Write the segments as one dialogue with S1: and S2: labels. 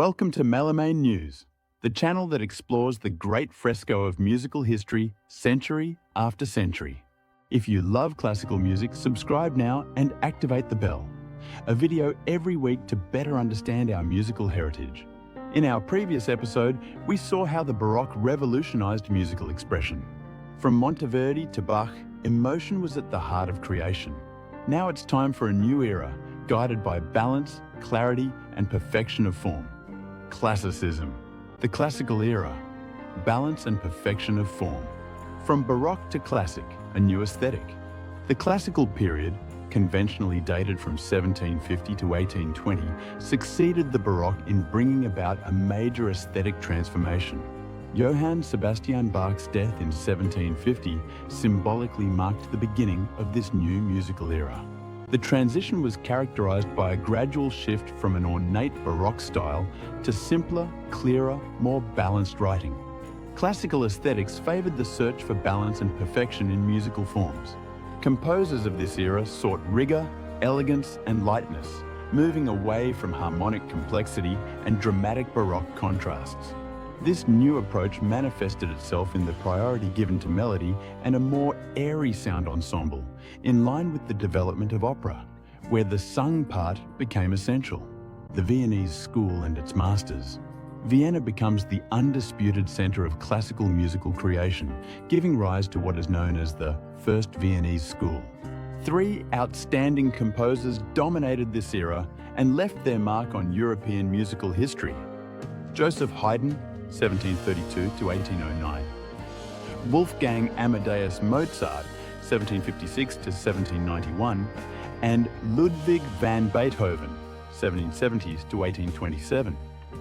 S1: Welcome to Melomane News, the channel that explores the great fresco of musical history century after century. If you love classical music, subscribe now and activate the bell. A video every week to better understand our musical heritage. In our previous episode, we saw how the Baroque revolutionized musical expression. From Monteverdi to Bach, emotion was at the heart of creation. Now it's time for a new era, guided by balance, clarity, and perfection of form. Classicism, the classical era, balance and perfection of form. From Baroque to classic, a new aesthetic. The classical period, conventionally dated from 1750 to 1820, succeeded the Baroque in bringing about a major aesthetic transformation. Johann Sebastian Bach's death in 1750 symbolically marked the beginning of this new musical era. The transition was characterized by a gradual shift from an ornate Baroque style to simpler, clearer, more balanced writing. Classical aesthetics favored the search for balance and perfection in musical forms. Composers of this era sought rigor, elegance, and lightness, moving away from harmonic complexity and dramatic Baroque contrasts. This new approach manifested itself in the priority given to melody and a more airy sound ensemble, in line with the development of opera, where the sung part became essential. The Viennese school and its masters. Vienna becomes the undisputed center of classical musical creation, giving rise to what is known as the First Viennese School. Three outstanding composers dominated this era and left their mark on European musical history. Joseph Haydn, 1732 to 1809. Wolfgang Amadeus Mozart, 1756 to 1791, and Ludwig van Beethoven, 1770s to 1827.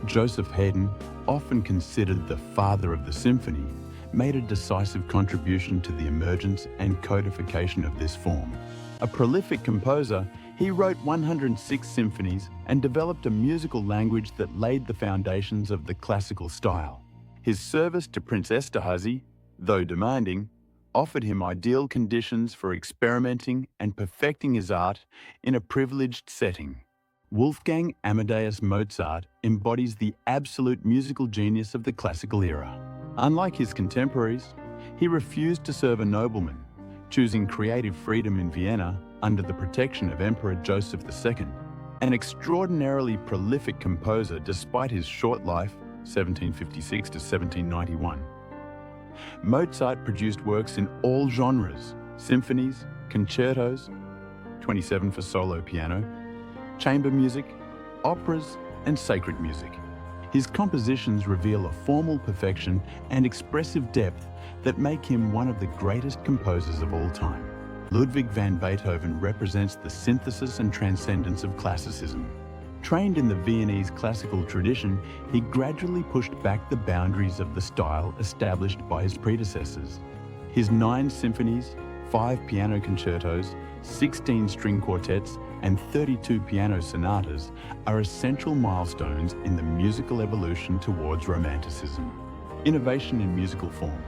S1: Joseph Haydn, often considered the father of the symphony, made a decisive contribution to the emergence and codification of this form. A prolific composer, he wrote 106 symphonies and developed a musical language that laid the foundations of the classical style. His service to Prince Esterhazy, though demanding, offered him ideal conditions for experimenting and perfecting his art in a privileged setting. Wolfgang Amadeus Mozart embodies the absolute musical genius of the classical era. Unlike his contemporaries, he refused to serve a nobleman, choosing creative freedom in Vienna under the protection of Emperor Joseph II. An extraordinarily prolific composer despite his short life, 1756 to 1791. Mozart produced works in all genres: symphonies, concertos, 27 for solo piano, chamber music, operas, and sacred music. His compositions reveal a formal perfection and expressive depth that make him one of the greatest composers of all time. Ludwig van Beethoven represents the synthesis and transcendence of classicism. Trained in the Viennese classical tradition, he gradually pushed back the boundaries of the style established by his predecessors. His 9 symphonies, 5 piano concertos, 16 string quartets, and 32 piano sonatas are essential milestones in the musical evolution towards Romanticism. Innovation in musical form.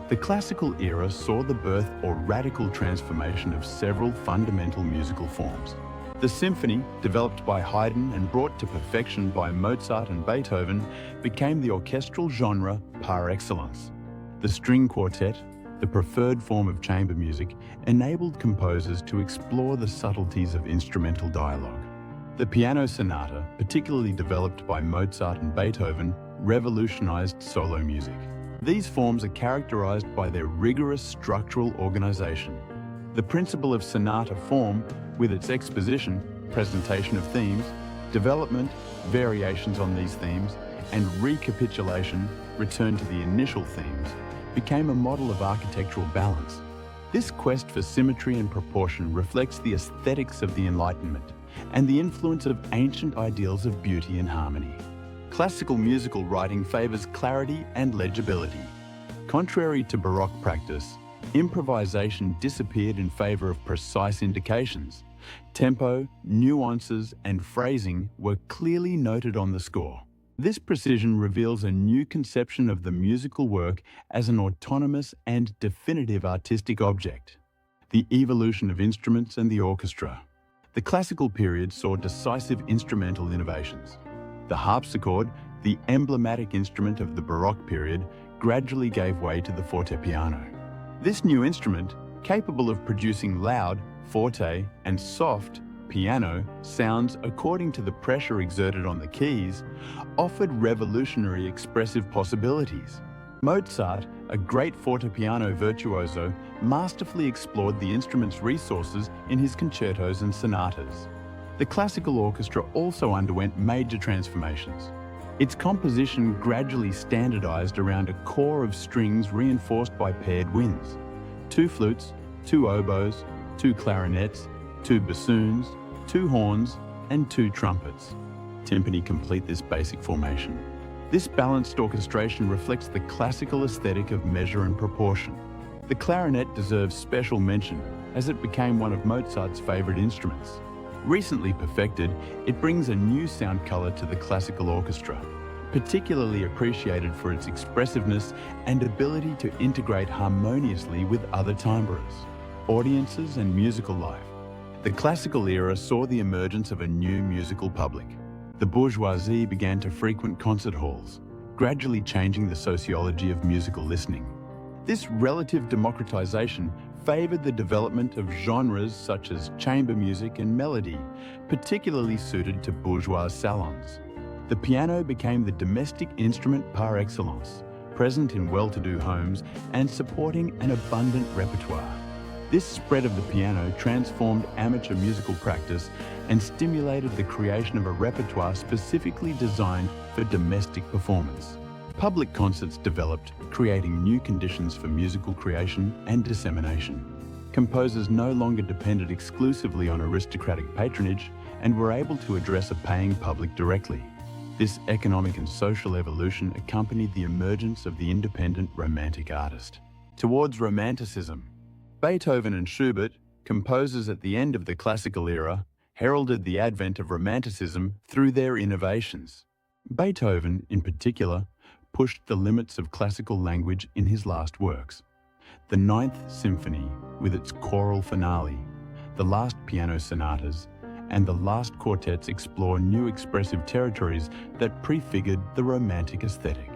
S1: The classical era saw the birth or radical transformation of several fundamental musical forms. The symphony, developed by Haydn and brought to perfection by Mozart and Beethoven, became the orchestral genre par excellence. The string quartet, the preferred form of chamber music, enabled composers to explore the subtleties of instrumental dialogue. The piano sonata, particularly developed by Mozart and Beethoven, revolutionized solo music. These forms are characterized by their rigorous structural organization. The principle of sonata form, with its exposition, presentation of themes, development, variations on these themes, and recapitulation, return to the initial themes, became a model of architectural balance. This quest for symmetry and proportion reflects the aesthetics of the Enlightenment and the influence of ancient ideals of beauty and harmony. Classical musical writing favors clarity and legibility. Contrary to Baroque practice, improvisation disappeared in favor of precise indications. Tempo, nuances, and phrasing were clearly noted on the score. This precision reveals a new conception of the musical work as an autonomous and definitive artistic object. The evolution of instruments and the orchestra. The classical period saw decisive instrumental innovations. The harpsichord, the emblematic instrument of the Baroque period, gradually gave way to the fortepiano. This new instrument, capable of producing loud, forte, and soft, piano sounds according to the pressure exerted on the keys, offered revolutionary expressive possibilities. Mozart, a great fortepiano virtuoso, masterfully explored the instrument's resources in his concertos and sonatas. The classical orchestra also underwent major transformations. Its composition gradually standardized around a core of strings reinforced by paired winds: 2 flutes, 2 oboes, 2 clarinets, 2 bassoons, 2 horns, and 2 trumpets. Timpani complete this basic formation. This balanced orchestration reflects the classical aesthetic of measure and proportion. The clarinet deserves special mention as it became one of Mozart's favorite instruments. Recently perfected, it brings a new sound color to the classical orchestra, particularly appreciated for its expressiveness and ability to integrate harmoniously with other timbres, audiences, and musical life. The classical era saw the emergence of a new musical public. The bourgeoisie began to frequent concert halls, gradually changing the sociology of musical listening. This relative democratization favored the development of genres such as chamber music and melody, particularly suited to bourgeois salons. The piano became the domestic instrument par excellence, present in well-to-do homes and supporting an abundant repertoire. This spread of the piano transformed amateur musical practice and stimulated the creation of a repertoire specifically designed for domestic performance. Public concerts developed, creating new conditions for musical creation and dissemination. Composers no longer depended exclusively on aristocratic patronage and were able to address a paying public directly. This economic and social evolution accompanied the emergence of the independent Romantic artist. Towards Romanticism, Beethoven and Schubert, composers at the end of the classical era, heralded the advent of Romanticism through their innovations. Beethoven, in particular, pushed the limits of classical language in his last works. The Ninth Symphony, with its choral finale, the last piano sonatas, and the last quartets explore new expressive territories that prefigured the Romantic aesthetic.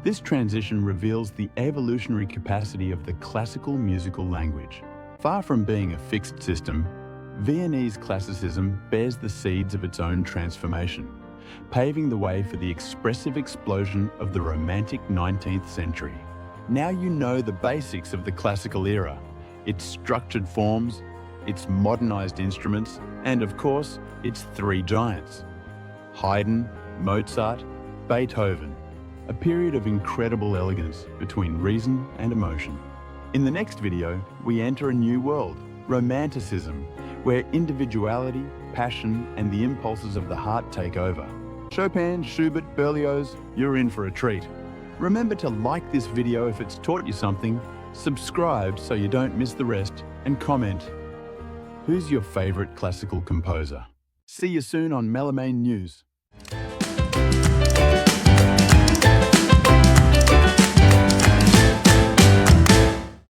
S1: This transition reveals the evolutionary capacity of the classical musical language. Far from being a fixed system, Viennese classicism bears the seeds of its own transformation, paving the way for the expressive explosion of the Romantic 19th century. Now you know the basics of the classical era, its structured forms, its modernized instruments, and of course, its 3 giants: Haydn, Mozart, Beethoven. A period of incredible elegance between reason and emotion. In the next video, we enter a new world, Romanticism, where individuality, passion, and the impulses of the heart take over. Chopin, Schubert, Berlioz, you're in for a treat. Remember to like this video if it's taught you something, subscribe so you don't miss the rest, and comment. Who's your favorite classical composer? See you soon on Melomane News.